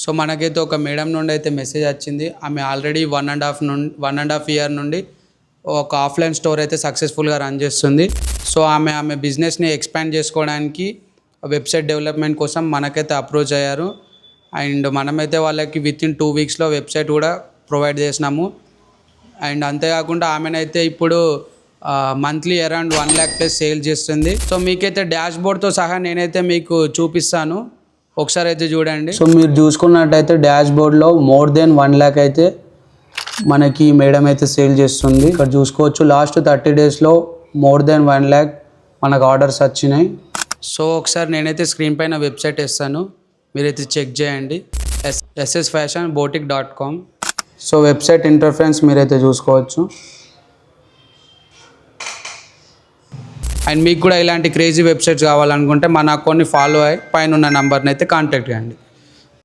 So మనకైతే ఒక madam నుండి అయితే మెసేజ్ వచ్చింది. ఆమె ఆల్రెడీ 1.5 ఇయర్ నుండి ఒక ఆఫ్లైన్ స్టోర్ అయితే సక్సెస్ఫుల్గా రన్ చేస్తుంది. సో ఆమె బిజినెస్ని ఎక్స్పాండ్ చేసుకోవడానికి వెబ్సైట్ డెవలప్మెంట్ కోసం మనకైతే అప్రోచ్ అయ్యారు. అండ్ మనమైతే వాళ్ళకి వితిన్ 2 వీక్స్లో వెబ్సైట్ కూడా ప్రొవైడ్ చేసినాము. అండ్ అంతేకాకుండా ఆమెనైతే ఇప్పుడు monthly around 1 lakh plus sale చేస్తుంది. సో మీకైతే డాష్ బోర్డ్తో సహా నేనైతే మీకు చూపిస్తాను, ఒకసారి అయితే చూడండి. సో మీరు చూసుకున్నట్టయితే డాష్ బోర్డ్లో మోర్ దెన్ 1 lakh అయితే మనకి మేడం అయితే సేల్ చేస్తుంది. ఇక్కడ చూసుకోవచ్చు లాస్ట్ 30 డేస్లో మోర్ దెన్ 1 lakh మనకు ఆర్డర్స్ వచ్చినాయి. సో ఒకసారి నేనైతే స్క్రీన్ పైన వెబ్సైట్ ఇస్తాను, మీరైతే చెక్ చేయండి. ssfashionboutique.com. సో వెబ్సైట్ ఇంటర్ఫరెన్స్ మీరైతే చూసుకోవచ్చు. అండ్ మీకు కూడా ఇలాంటి క్రేజీ వెబ్సైట్స్ కావాలనుకుంటే మన అకౌంట్ని ఫాలో అయ్యి పైన ఉన్న నంబర్ని అయితే కాంటాక్ట్ చేయండి.